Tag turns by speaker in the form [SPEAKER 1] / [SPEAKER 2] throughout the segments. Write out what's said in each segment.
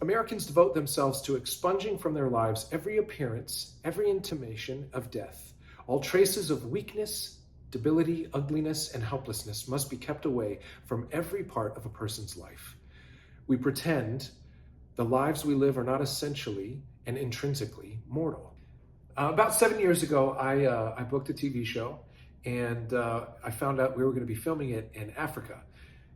[SPEAKER 1] Americans devote themselves to expunging from their lives every appearance, every intimation of death. All traces of weakness, debility, ugliness, and helplessness must be kept away from every part of a person's life. We pretend the lives we live are not essentially and intrinsically mortal. About 7 years ago, I booked a TV show, and I found out we were going to be filming it in Africa.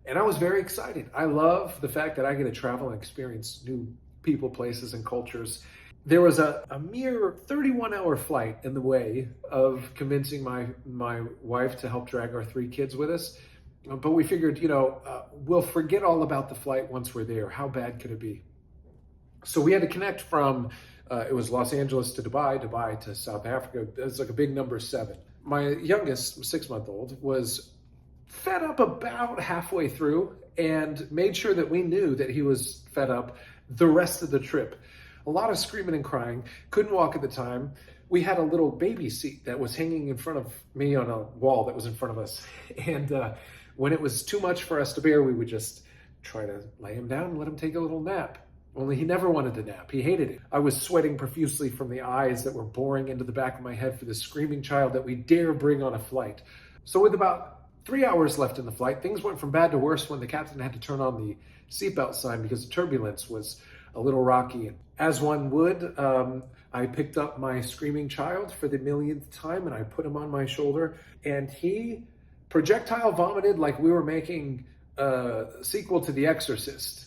[SPEAKER 1] And I was very excited. I love the fact that I get to travel and experience new people, places, and cultures. There was a mere 31-hour flight in the way of convincing my wife to help drag our 3 kids with us. But we figured, we'll forget all about the flight once we're there. How bad could it be? So we had to connect from, it was Los Angeles to Dubai to South Africa. It was like a big number 7. My youngest, 6-month-old, was fed up about halfway through and made sure that we knew that he was fed up the rest of the trip. A lot of screaming and crying, couldn't walk at the time. We had a little baby seat that was hanging in front of me on a wall that was in front of us. And when it was too much for us to bear, we would just try to lay him down and let him take a little nap. Only he never wanted to nap. He hated it. I was sweating profusely from the eyes that were boring into the back of my head for this screaming child that we dare bring on a flight. So with about 3 hours left in the flight, things went from bad to worse when the captain had to turn on the seatbelt sign because the turbulence was a little rocky. As one would, I picked up my screaming child for the millionth time and I put him on my shoulder, and he projectile vomited like we were making a sequel to The Exorcist.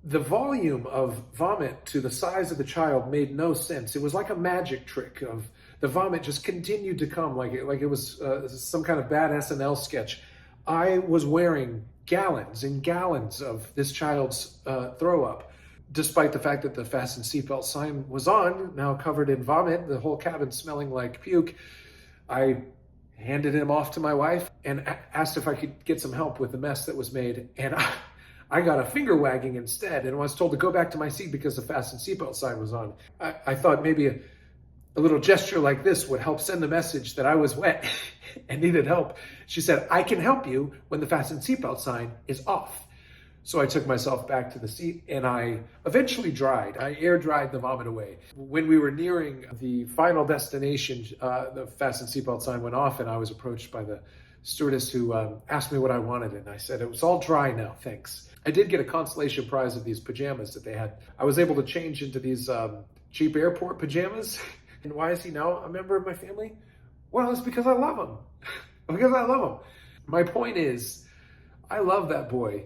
[SPEAKER 1] The volume of vomit to the size of the child made no sense. It was like a magic trick of the vomit just continued to come like it was some kind of bad SNL sketch. I was wearing gallons and gallons of this child's throw up, despite the fact that the fasten seatbelt sign was on, now covered in vomit, the whole cabin smelling like puke. I handed him off to my wife and asked if I could get some help with the mess that was made. And I got a finger wagging instead and was told to go back to my seat because the fasten seatbelt sign was on. I thought maybe a little gesture like this would help send the message that I was wet and needed help. She said, "I can help you when the fasten seatbelt sign is off." So I took myself back to the seat and I eventually dried. I air dried the vomit away. When we were nearing the final destination, the fasten seatbelt sign went off and I was approached by the stewardess who asked me what I wanted. And I said, "It was all dry now, thanks." I did get a consolation prize of these pajamas that they had. I was able to change into these cheap airport pajamas. And why is he now a member of my family? Well, it's because I love him. Because I love him. My point is, I love that boy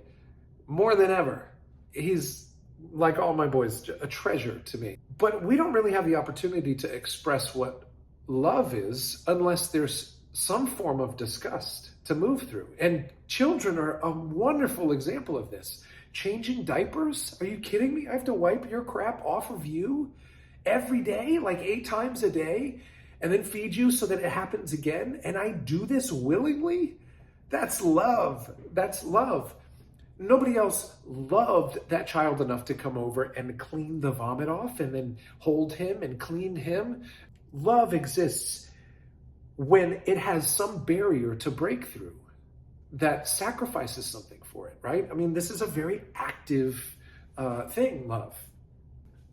[SPEAKER 1] more than ever. He's, like all my boys, a treasure to me. But we don't really have the opportunity to express what love is unless there's some form of disgust to move through. And children are a wonderful example of this. Changing diapers? Are you kidding me? I have to wipe your crap off of you every day, like 8 times a day, and then feed you so that it happens again. And I do this willingly? That's love. That's love. Nobody else loved that child enough to come over and clean the vomit off and then hold him and clean him. Love exists when it has some barrier to break through that sacrifices something for it, right? I mean, this is a very active thing, love.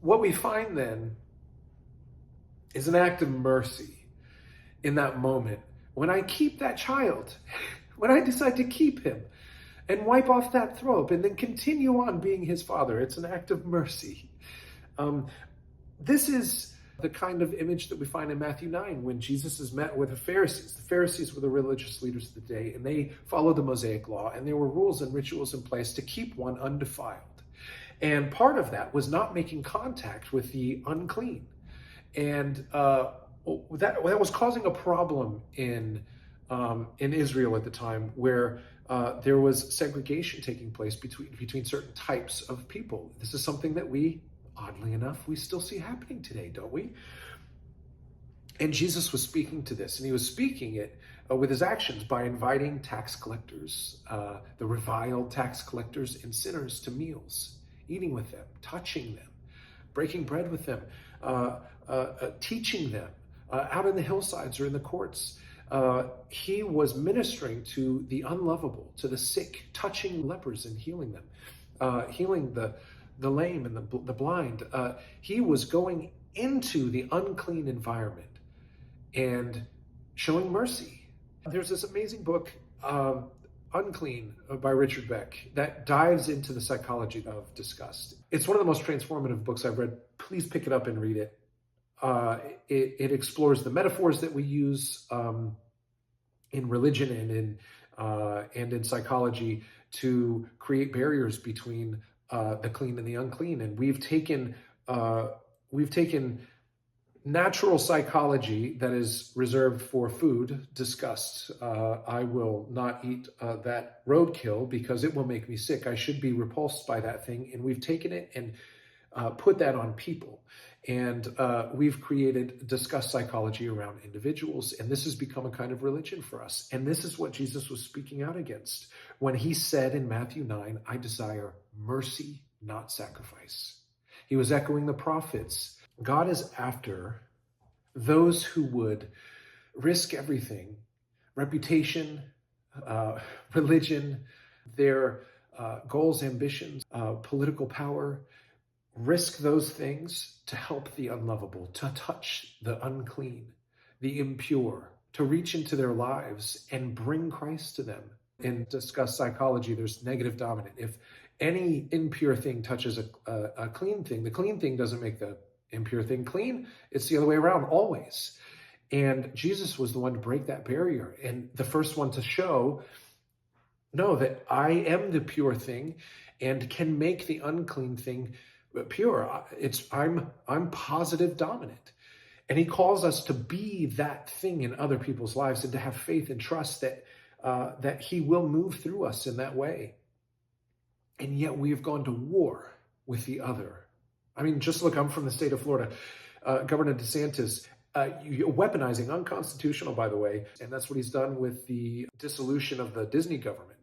[SPEAKER 1] What we find then is an act of mercy in that moment. When I keep that child, when I decide to keep him and wipe off that throw up and then continue on being his father, it's an act of mercy. This is the kind of image that we find in Matthew 9 when Jesus is met with the Pharisees. The Pharisees were the religious leaders of the day, and they followed the Mosaic law, and there were rules and rituals in place to keep one undefiled. And part of that was not making contact with the unclean. And that was causing a problem in Israel at the time, where there was segregation taking place between certain types of people. This is something that we, oddly enough, we still see happening today, don't we? And Jesus was speaking to this, and he was speaking it with his actions by inviting tax collectors, the reviled tax collectors and sinners, to meals, eating with them, touching them, breaking bread with them, teaching them out in the hillsides or in the courts. He was ministering to the unlovable, to the sick, touching lepers and healing them, healing the lame and the blind. He was going into the unclean environment and showing mercy. There's this amazing book, Unclean, by Richard Beck, that dives into the psychology of disgust. It's one of the most transformative books I've read. Please pick it up and read it. It explores the metaphors that we use in religion and in psychology to create barriers between the clean and the unclean. And we've taken natural psychology that is reserved for food, disgust. I will not eat that roadkill because it will make me sick. I should be repulsed by that thing. And we've taken it and put that on people. And we've created disgust psychology around individuals. And this has become a kind of religion for us. And this is what Jesus was speaking out against when he said in Matthew 9, I desire mercy, not sacrifice. He was echoing the prophets. God is after those who would risk everything, reputation, religion, their goals, ambitions, political power, risk those things to help the unlovable, to touch the unclean, the impure, to reach into their lives and bring Christ to them. In discuss psychology, there's negative dominant. If any impure thing touches a clean thing, the clean thing doesn't make the impure thing clean. It's the other way around, always. And Jesus was the one to break that barrier and the first one to show, no, that I am the pure thing and can make the unclean thing pure. I'm positive dominant. And he calls us to be that thing in other people's lives and to have faith and trust that he will move through us in that way. And yet we have gone to war with the other. I mean, just look, I'm from the state of Florida. Governor DeSantis, weaponizing, unconstitutional, by the way. And that's what he's done with the dissolution of the Disney government,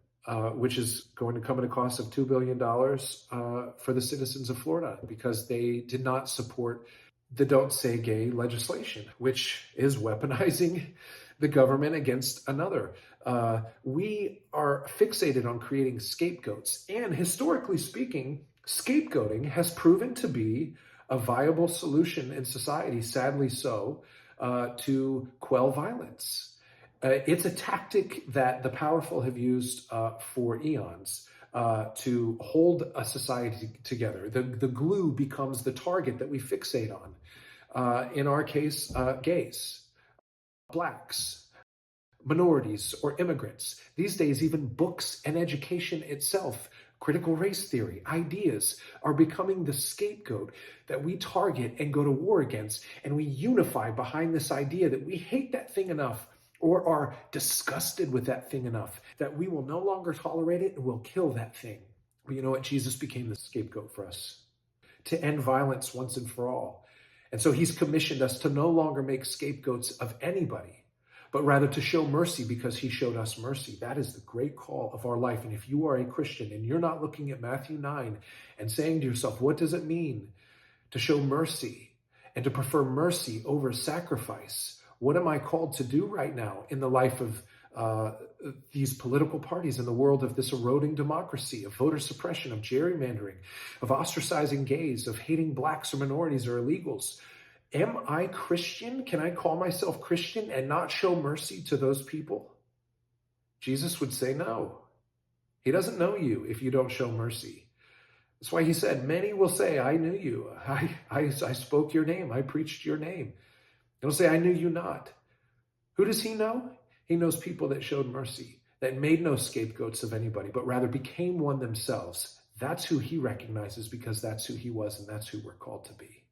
[SPEAKER 1] which is going to come at a cost of $2 billion for the citizens of Florida because they did not support the Don't Say Gay legislation, which is weaponizing the government against another. We are fixated on creating scapegoats. And historically speaking, scapegoating has proven to be a viable solution in society, sadly so, to quell violence. It's a tactic that the powerful have used for eons to hold a society together. The glue becomes the target that we fixate on. In our case, gays, blacks, minorities, or immigrants. These days, even books and education itself, critical race theory, ideas are becoming the scapegoat that we target and go to war against. And we unify behind this idea that we hate that thing enough or are disgusted with that thing enough that we will no longer tolerate it and will kill that thing. But you know what? Jesus became the scapegoat for us to end violence once and for all. And so he's commissioned us to no longer make scapegoats of anybody, but rather to show mercy because he showed us mercy. That is the great call of our life. And if you are a Christian and you're not looking at Matthew 9 and saying to yourself, what does it mean to show mercy and to prefer mercy over sacrifice? What am I called to do right now in the life of these political parties, in the world of this eroding democracy, of voter suppression, of gerrymandering, of ostracizing gays, of hating blacks or minorities or illegals? Am I Christian? Can I call myself Christian and not show mercy to those people? Jesus would say no. He doesn't know you if you don't show mercy. That's why he said, many will say, I knew you. I spoke your name. I preached your name. He'll say, I knew you not. Who does he know? He knows people that showed mercy, that made no scapegoats of anybody, but rather became one themselves. That's who he recognizes because that's who he was and that's who we're called to be.